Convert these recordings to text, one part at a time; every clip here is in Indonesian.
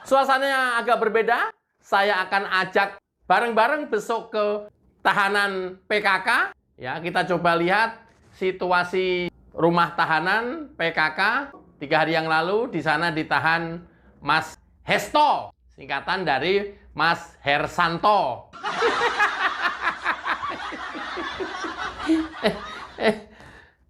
Suasananya agak berbeda. Saya akan ajak bareng-bareng besok ke tahanan PKK. Ya, kita coba lihat situasi rumah tahanan PKK 3 hari yang lalu. Di sana ditahan Mas Hesto, singkatan dari Mas Hersanto.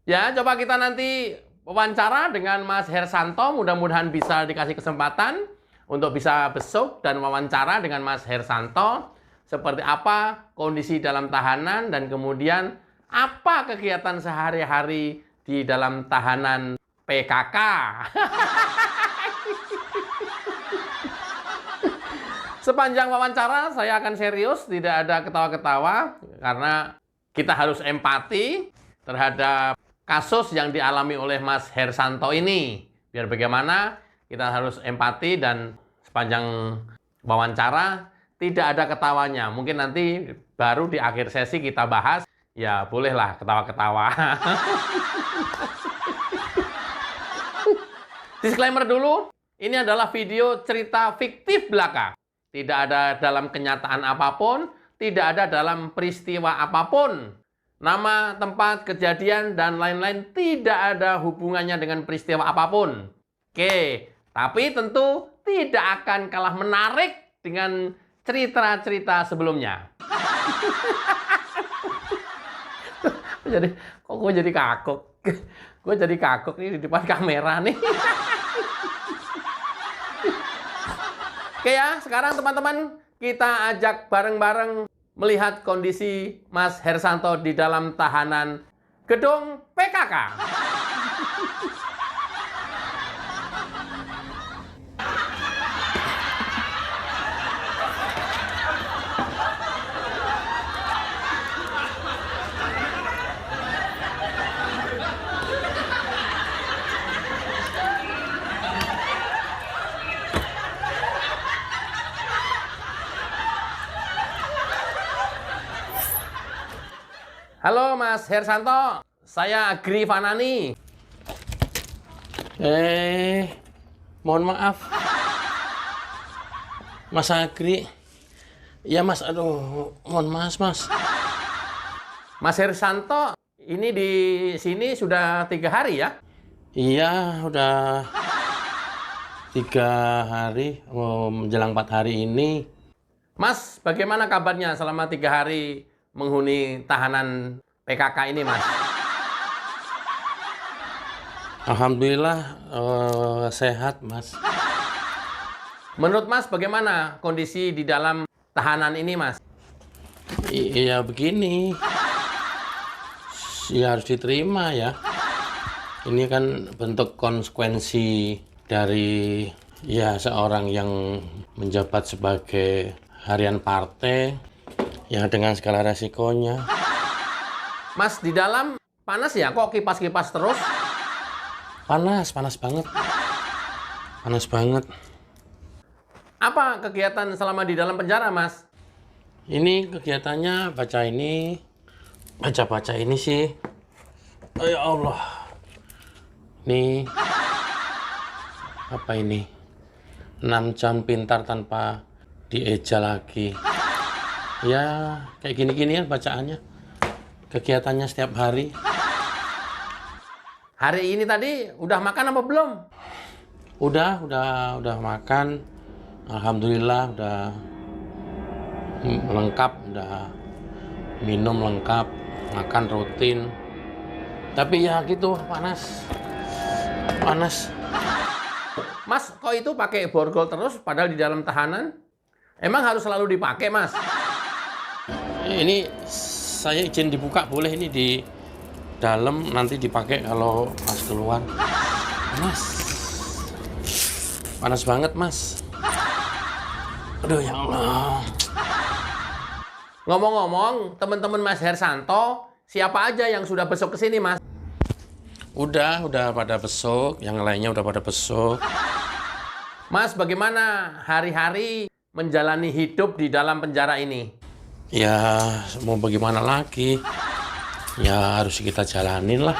Ya, coba kita nanti wawancara dengan Mas Hersanto. Mudah-mudahan bisa dikasih kesempatan untuk bisa besok dan wawancara dengan Mas Hersanto. Seperti apa kondisi dalam tahanan dan kemudian apa kegiatan sehari-hari di dalam tahanan PKK. Sepanjang wawancara saya akan serius, tidak ada ketawa-ketawa karena kita harus empati terhadap kasus yang dialami oleh Mas Hersanto ini. Biar bagaimana kita harus empati dan sepanjang wawancara tidak ada ketawanya. Mungkin nanti baru di akhir sesi kita bahas, ya bolehlah ketawa-ketawa. Disclaimer dulu, ini adalah video cerita fiktif belaka. Tidak ada dalam kenyataan apapun, tidak ada dalam peristiwa apapun. Nama, tempat, kejadian, dan lain-lain tidak ada hubungannya dengan peristiwa apapun. Oke, tapi tentu tidak akan kalah menarik dengan cerita-cerita sebelumnya. Jadi, kok gue jadi kagok? Gue jadi kagok nih di depan kamera nih. Oke ya, sekarang teman-teman kita ajak bareng-bareng melihat kondisi Mas Hersanto di dalam tahanan gedung PKK. Halo Mas Hersanto, saya Agri Fanani. Mohon maaf, Mas Agri. Ya Mas, aduh, mohon maaf Mas. Mas Hersanto, ini di sini sudah 3 hari ya? Iya, udah 3 hari, menjelang 4 hari ini. Mas, bagaimana kabarnya selama 3 hari menghuni tahanan PKK ini, Mas? Alhamdulillah sehat, Mas. Menurut Mas, bagaimana kondisi di dalam tahanan ini, Mas? Iya begini, ya harus diterima ya. Ini kan bentuk konsekuensi dari ya seorang yang menjabat sebagai harian partai, ya dengan segala resikonya. Mas, di dalam panas ya? Kok kipas-kipas terus? Panas banget. Panas banget. Apa kegiatan selama di dalam penjara, Mas? Ini kegiatannya baca ini sih. Oh, ya Allah. Nih. Apa ini? 6 jam pintar tanpa dieja lagi. Ya, kayak gini-ginian bacaannya. Kegiatannya setiap hari. Hari ini tadi udah makan apa belum? Udah makan. Alhamdulillah udah lengkap, udah minum lengkap, makan rutin. Tapi ya gitu, panas. Mas, kok itu pakai borgol terus padahal di dalam tahanan? Emang harus selalu dipakai, Mas? Ini saya izin dibuka, boleh ini di dalam, nanti dipakai kalau Mas keluar. Panas banget, Mas. Aduh, ya Allah. Ngomong-ngomong, teman-teman Mas Hersanto, siapa aja yang sudah besok ke sini, Mas? Udah pada besok, yang lainnya udah pada besok. Mas, bagaimana hari-hari menjalani hidup di dalam penjara ini? Ya, mau bagaimana lagi? Ya, harus kita jalanin lah.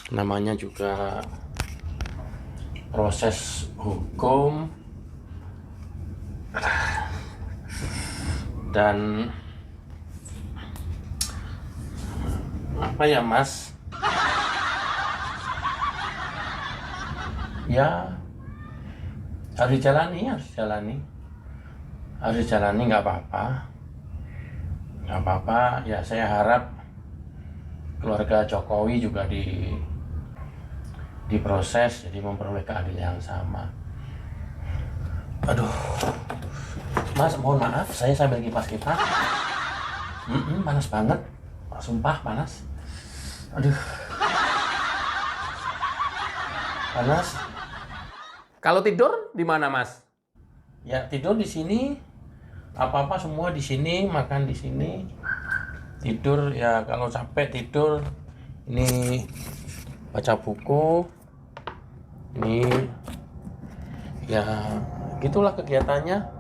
Namanya juga proses hukum. Dan apa ya Mas, ya harus dijalani, nggak apa-apa. Ya saya harap keluarga Jokowi juga diproses, jadi memperoleh keadilan yang sama. Aduh, Mas, mohon maaf, saya sambil kipas-kipas. Panas banget, sumpah panas. Aduh, panas. Kalau tidur di mana, Mas? Ya tidur di sini, apa-apa semua di sini, makan di sini. Tidur ya kalau capek tidur. Ini baca buku. Ini ya gitulah kegiatannya.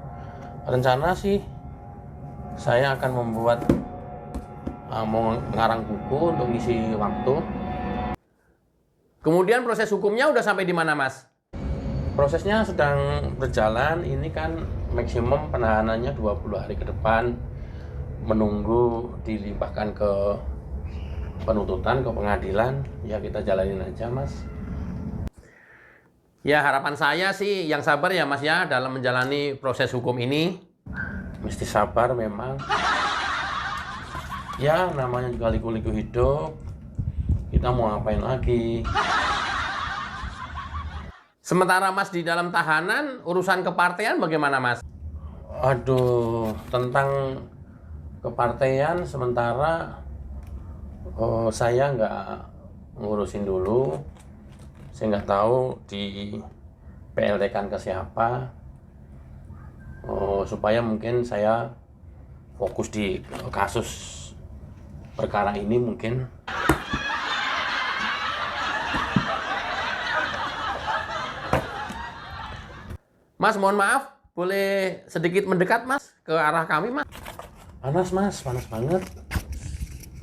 Rencana sih saya akan membuat mau ngarang buku untuk ngisi waktu. Kemudian proses hukumnya udah sampai di mana, Mas? Prosesnya sedang berjalan. Ini kan maksimum penahanannya 20 hari ke depan, menunggu dilimpahkan ke penuntutan, ke pengadilan. Ya kita jalanin aja, Mas. Ya harapan saya sih yang sabar ya, Mas ya, dalam menjalani proses hukum ini. Mesti sabar memang. Ya namanya juga liku-liku hidup. Kita mau ngapain lagi? Sementara Mas di dalam tahanan, urusan kepartean bagaimana, Mas? Aduh, tentang kepartean sementara saya nggak ngurusin dulu. Saya nggak tahu di PLT-kan ke siapa. Supaya mungkin saya fokus di kasus perkara ini mungkin. Mas, mohon maaf, boleh sedikit mendekat, Mas, ke arah kami, Mas? Panas, Mas, panas banget.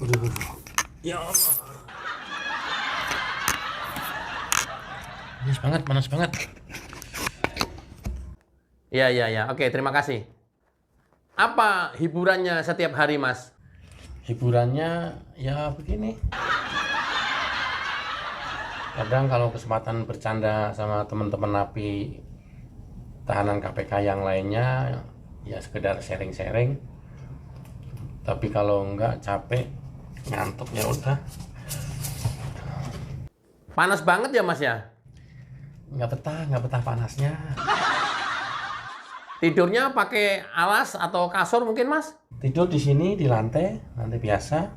Aduh, ya Allah. Panas banget. Ya. Oke, terima kasih. Apa hiburannya setiap hari, Mas? Hiburannya ya begini. Kadang kalau kesempatan bercanda sama teman-teman napi tahanan KPK yang lainnya, ya sekedar sharing-sharing. Tapi kalau enggak capek, ngantuk ya udah. Panas banget ya, Mas ya? Nggak betah panasnya. Tidurnya pakai alas atau kasur mungkin, Mas? Tidur di sini di lantai biasa.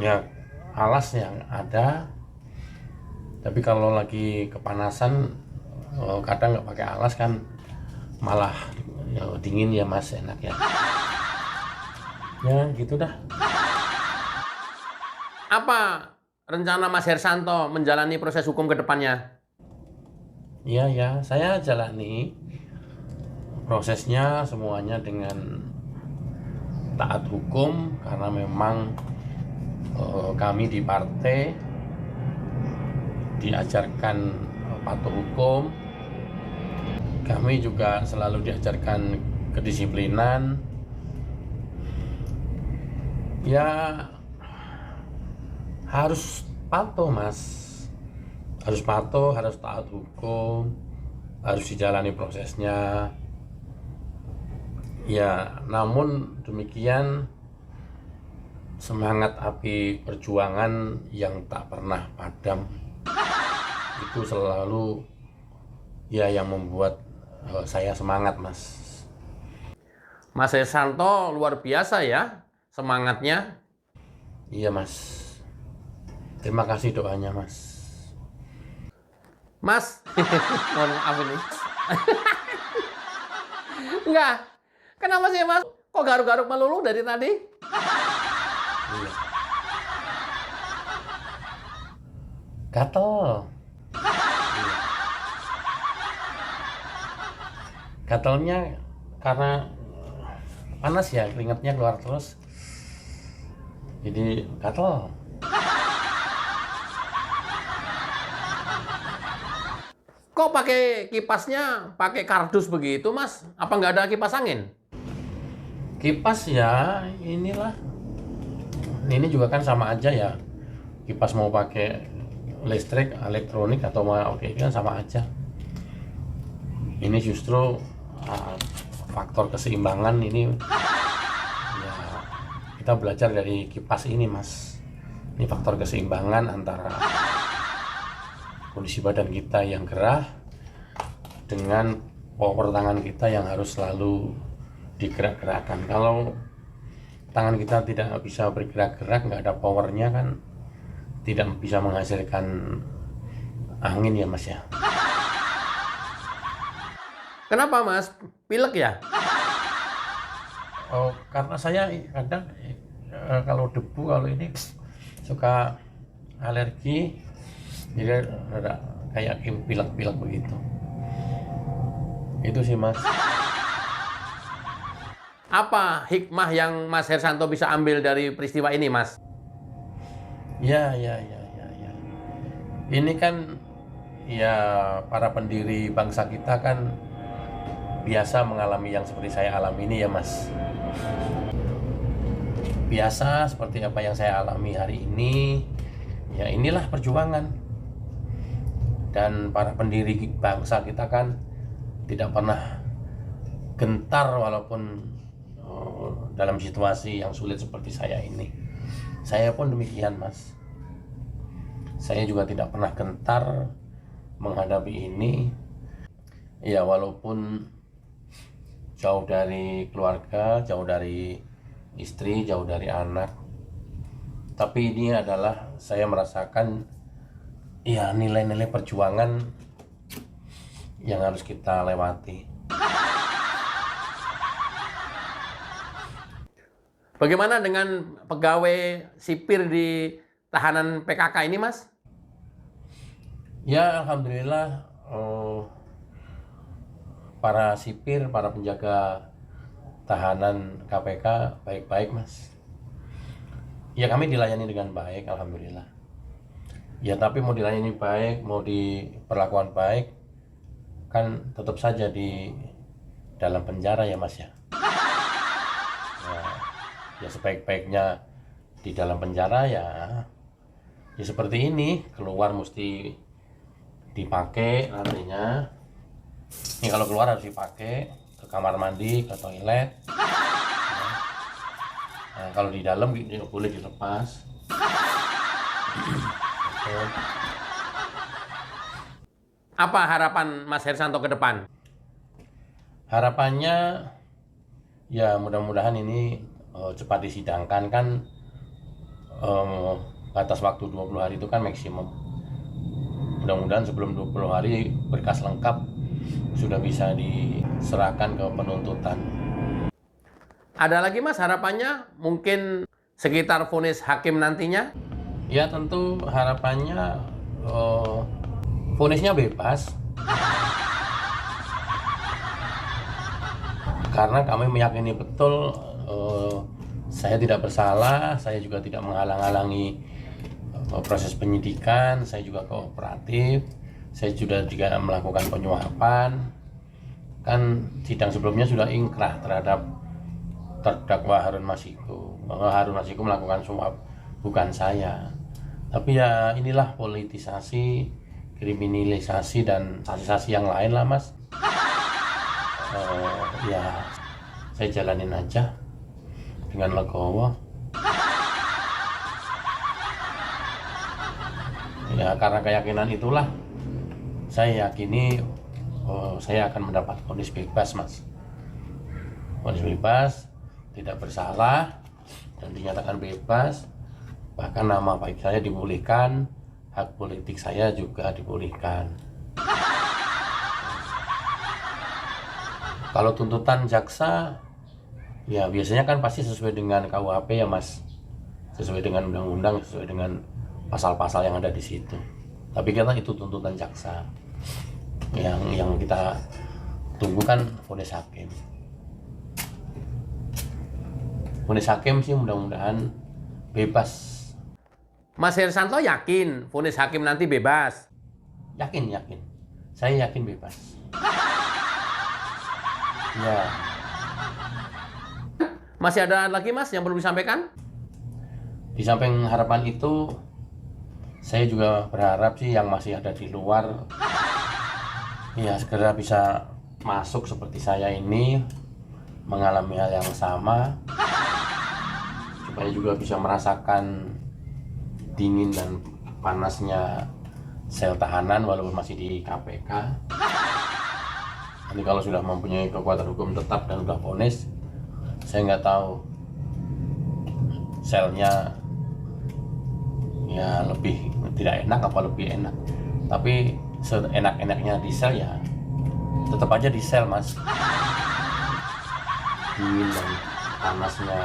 Ya alas yang ada. Tapi kalau lagi kepanasan, kadang nggak pakai alas kan malah ya, dingin ya Mas, enak ya. Ya gitu dah. Apa rencana Mas Hersanto menjalani proses hukum ke depannya? Ya, saya jalani prosesnya semuanya dengan taat hukum karena memang kami di partai diajarkan patuh hukum. Kami juga selalu diajarkan kedisiplinan. Ya harus patuh, Mas. Harus patuh, harus taat hukum, harus dijalani prosesnya. Ya, namun demikian semangat api perjuangan yang tak pernah padam itu selalu ya yang membuat saya semangat, Mas. Mas Hersanto luar biasa ya semangatnya. Iya, Mas. Terima kasih doanya, Mas. Mas, mohon maaf ini. Enggak. Kenapa sih, Mas? Kok garuk-garuk melulu dari tadi? Iya. Gatel. Iya. Gatelnya karena panas ya, keringatnya keluar terus. Jadi gatel. Kok pakai kipasnya pakai kardus begitu, Mas? Apa nggak ada kipas angin? Kipas ya inilah. Ini juga kan sama aja ya. Kipas mau pakai listrik, elektronik atau mau oke kan sama aja. Ini justru faktor keseimbangan ini ya kita belajar dari kipas ini Mas. Ini faktor keseimbangan antara kondisi badan kita yang gerah dengan power tangan kita yang harus selalu digerak-gerakkan. Kalau tangan kita tidak bisa bergerak-gerak, nggak ada powernya kan tidak bisa menghasilkan angin ya Mas ya. Kenapa Mas? Pilek ya? Oh, karena saya kadang kalau debu kalau ini suka alergi, jadi ada kayak pilek-pilek begitu. Itu sih Mas. Apa hikmah yang Mas Hersanto bisa ambil dari peristiwa ini, Mas? Ya. Ini kan ya para pendiri bangsa kita kan biasa mengalami yang seperti saya alami ini ya Mas. Biasa seperti apa yang saya alami hari ini, ya inilah perjuangan. Dan para pendiri bangsa kita kan tidak pernah gentar walaupun dalam situasi yang sulit seperti saya ini. Saya pun demikian Mas. Saya juga tidak pernah gentar menghadapi ini. Ya walaupun jauh dari keluarga, jauh dari istri, jauh dari anak. Tapi ini adalah saya merasakan ya nilai-nilai perjuangan yang harus kita lewati. Bagaimana dengan pegawai sipir di tahanan PKK ini, Mas? Ya, alhamdulillah para sipir, para penjaga tahanan KPK baik-baik, Mas. Ya, kami dilayani dengan baik, alhamdulillah. Ya, tapi mau dilayani baik, mau diperlakukan baik, kan tetap saja di dalam penjara ya, Mas ya. Ya sebaik-baiknya di dalam penjara ya seperti ini, keluar mesti dipakai nantinya. Ini kalau keluar harus dipakai ke kamar mandi, ke toilet. Nah, kalau di dalam boleh dilepas. Apa harapan Mas Hersanto ke depan? Harapannya ya mudah-mudahan ini cepat disidangkan kan. Batas waktu 20 hari itu kan maksimum. Mudah-mudahan sebelum 20 hari berkas lengkap sudah bisa diserahkan ke penuntutan. Ada lagi Mas harapannya mungkin sekitar vonis hakim nantinya? Ya tentu harapannya vonisnya bebas. Karena kami meyakini betul saya tidak bersalah, saya juga tidak menghalang-halangi proses penyidikan, saya juga kooperatif, saya juga melakukan penyuapan. Kan sidang sebelumnya sudah ingkrah terhadap terdakwa Harun Masiku, bahwa Harun Masiku melakukan suap, bukan saya. Tapi ya inilah politisasi, kriminalisasi dan sanksi yang lain lah Mas. Ya saya jalanin aja dengan legowo. Ya karena keyakinan itulah saya yakini saya akan mendapat vonis bebas Mas. Vonis bebas, tidak bersalah dan dinyatakan bebas. Bahkan nama baik saya dipulihkan, hak politik saya juga dipulihkan. Kalau tuntutan jaksa ya biasanya kan pasti sesuai dengan KUHP ya Mas, sesuai dengan undang-undang, sesuai dengan pasal-pasal yang ada di situ. Tapi kita itu tuntutan jaksa. Yang kita tunggu kan vonis hakim. Vonis hakim sih mudah-mudahan bebas. Mas Hersanto yakin vonis hakim nanti bebas? Yakin. Saya yakin bebas. Ya. Masih ada lagi Mas yang perlu disampaikan? Di samping harapan itu, saya juga berharap sih yang masih ada di luar ya segera bisa masuk seperti saya ini, mengalami hal yang sama, supaya juga bisa merasakan dingin dan panasnya sel tahanan walaupun masih di KPK. Nanti kalau sudah mempunyai kekuatan hukum tetap dan sudah vonis, saya nggak tahu selnya ya lebih tidak enak apa lebih enak. Tapi seenak-enaknya di sel ya tetap aja di sel, Mas. Dingin dan panasnya.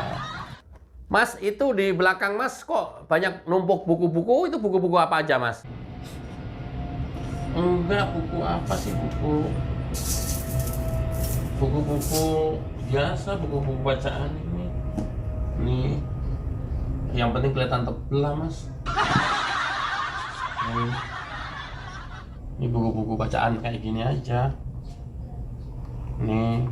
Mas, itu di belakang Mas kok banyak numpuk buku-buku? Itu buku-buku apa aja, Mas? Enggak, buku apa sih? Buku-buku biasa, buku-buku bacaan ini. Nih, yang penting kelihatan tebel lah, Mas. Ini buku-buku bacaan kayak gini aja. Nih.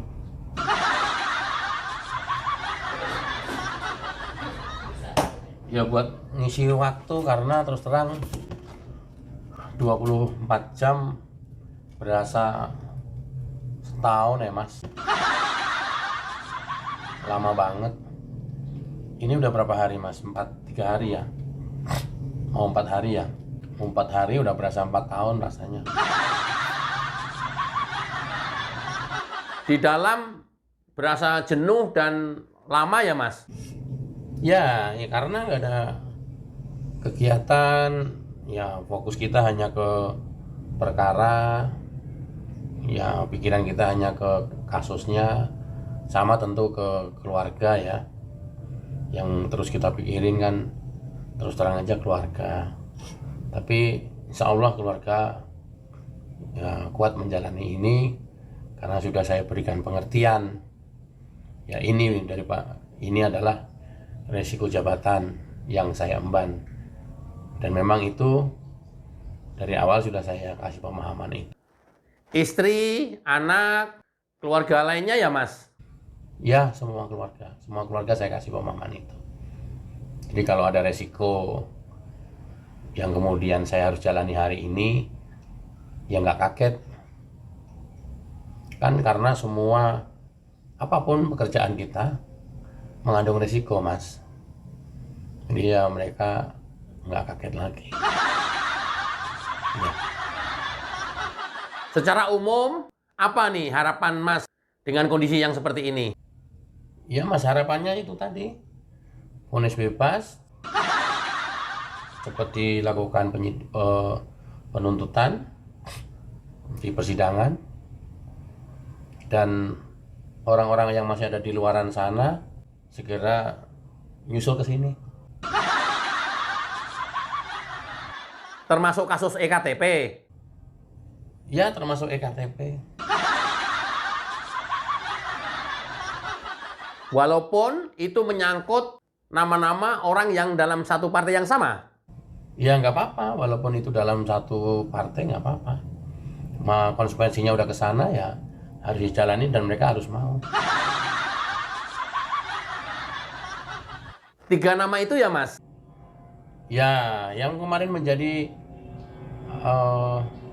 Ya buat ngisi waktu, karena terus terang 24 jam berasa setahun ya, Mas. Lama banget. Ini udah berapa hari, Mas? 3 hari ya? Mau 4 hari ya? Mau 4 hari udah berasa 4 tahun rasanya. Di dalam berasa jenuh dan lama ya, Mas? Ya karena nggak ada kegiatan, ya fokus kita hanya ke perkara, ya pikiran kita hanya ke kasusnya, sama tentu ke keluarga ya. Yang terus kita pikirin kan terus terang aja keluarga. Tapi insya Allah keluarga ya kuat menjalani ini karena sudah saya berikan pengertian. Ya ini dari Pak, ini adalah resiko jabatan yang saya emban, dan memang itu dari awal sudah saya kasih pemahaman itu. Istri, anak, keluarga lainnya ya, Mas? Ya, semua keluarga saya kasih pemahaman itu. Jadi kalau ada resiko yang kemudian saya harus jalani hari ini, ya nggak kaget. Kan karena semua, apapun pekerjaan kita mengandung resiko, Mas. Jadi ya mereka nggak kaget lagi. Ya. Secara umum, apa nih harapan Mas dengan kondisi yang seperti ini? Ya Mas, harapannya itu tadi, vonis bebas, cepat dilakukan penuntutan di persidangan, dan orang-orang yang masih ada di luaran sana segera nyusul ke sini. Termasuk kasus EKTP? Ya, termasuk EKTP. Walaupun itu menyangkut nama-nama orang yang dalam satu partai yang sama? Ya nggak apa-apa, walaupun itu dalam satu partai nggak apa-apa. Konsekuensinya udah ke sana ya harus dijalani dan mereka harus mau. 3 nama itu ya, Mas? Ya, yang kemarin menjadi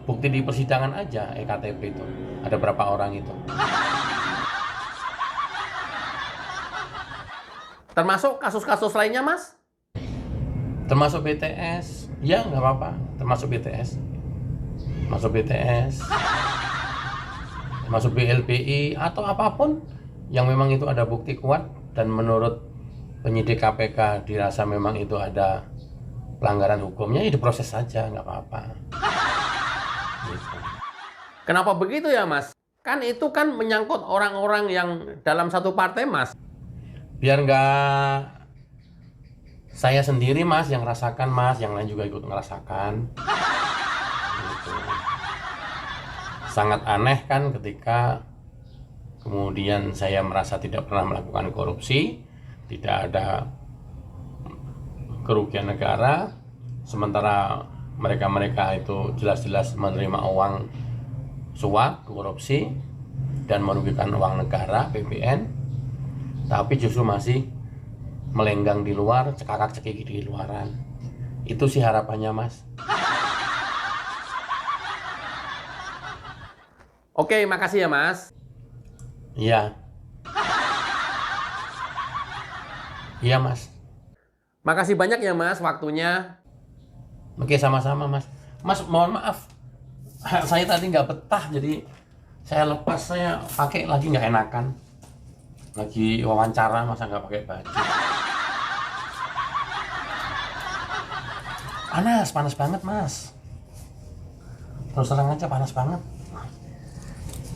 bukti di persidangan aja EKTP itu. Ada berapa orang itu? Termasuk kasus-kasus lainnya, Mas? Termasuk BTS. Ya, nggak apa-apa. Termasuk BTS. Masuk BTS. Masuk BLBI atau apapun yang memang itu ada bukti kuat dan menurut penyidik KPK dirasa memang itu ada pelanggaran hukumnya, ya diproses saja, nggak apa-apa. Gitu. Kenapa begitu ya, Mas? Kan itu kan menyangkut orang-orang yang dalam satu partai, Mas. Biar nggak saya sendiri, Mas, yang rasakan, Mas, yang lain juga ikut ngerasakan. Gitu. Sangat aneh kan ketika kemudian saya merasa tidak pernah melakukan korupsi, tidak ada kerugian negara, sementara mereka-mereka itu jelas-jelas menerima uang suap, korupsi, dan merugikan uang negara, PBN. tapi justru masih melenggang di luar, cekakak-cekik di luaran. Itu sih harapannya, Mas. Oke, makasih ya Mas. Iya. Iya, Mas. Makasih banyak ya Mas waktunya. Oke, sama-sama, Mas. Mas, mohon maaf. Saya tadi nggak betah, jadi saya lepas, saya pakai lagi nggak enakan. Lagi wawancara, masa nggak pakai baju. Panas banget, Mas. Terus terang aja, panas banget.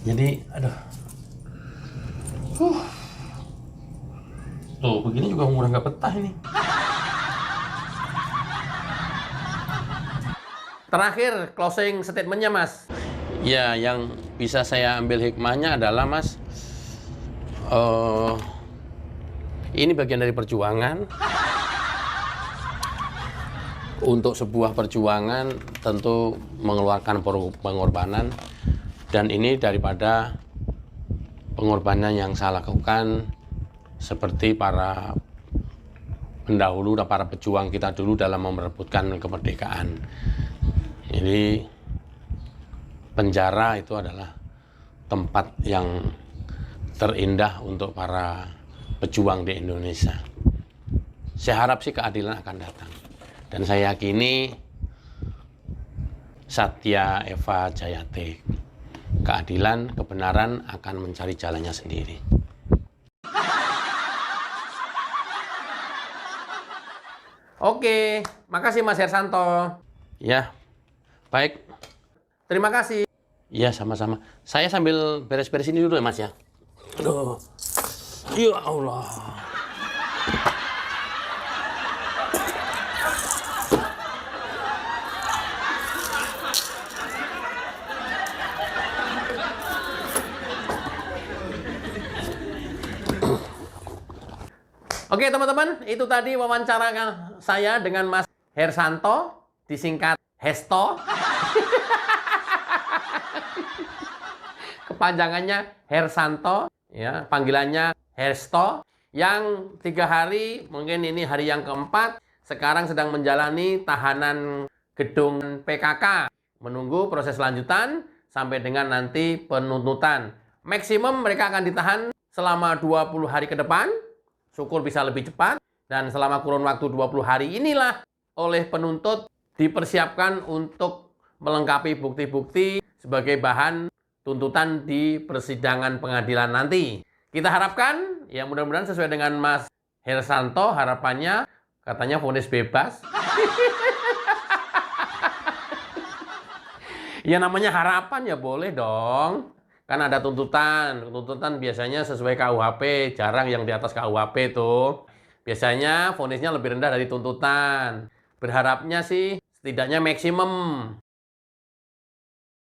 Jadi, aduh. Tuh, begini juga udah nggak betah ini. Terakhir, closing statementnya Mas. Ya, yang bisa saya ambil hikmahnya adalah, Mas, ini bagian dari perjuangan. Untuk sebuah perjuangan tentu mengeluarkan pengorbanan, dan ini daripada pengorbanan yang saya lakukan seperti para pendahulu dan para pejuang kita dulu dalam merebutkan kemerdekaan. Jadi penjara itu adalah tempat yang terindah untuk para pejuang di Indonesia. Saya harap sih keadilan akan datang. Dan saya yakini Satya Eva Jayate, keadilan, kebenaran akan mencari jalannya sendiri. Oke, makasih Mas Hersanto. Ya, baik. Terima kasih. Ya, sama-sama. Saya sambil beres-beres ini dulu ya, Mas ya. Aduh. Ya Allah. Oke teman-teman, itu tadi wawancara saya dengan Mas Hersanto, disingkat Hesto. Kepanjangannya Hersanto, ya, panggilannya Hesto. Yang 3 hari, mungkin ini hari yang keempat, sekarang sedang menjalani tahanan gedung PKK. Menunggu proses lanjutan sampai dengan nanti penuntutan. Maksimum mereka akan ditahan selama 20 hari ke depan. Syukur bisa lebih cepat, dan selama kurun waktu 20 hari inilah oleh penuntut dipersiapkan untuk melengkapi bukti-bukti sebagai bahan tuntutan di persidangan pengadilan nanti. Kita harapkan, ya mudah-mudahan sesuai dengan Mas Hersanto, harapannya katanya vonis bebas. Ya namanya harapan ya boleh dong. Kan ada tuntutan. Tuntutan biasanya sesuai KUHP, jarang yang di atas KUHP tuh. Biasanya vonisnya lebih rendah dari tuntutan. Berharapnya sih setidaknya maksimum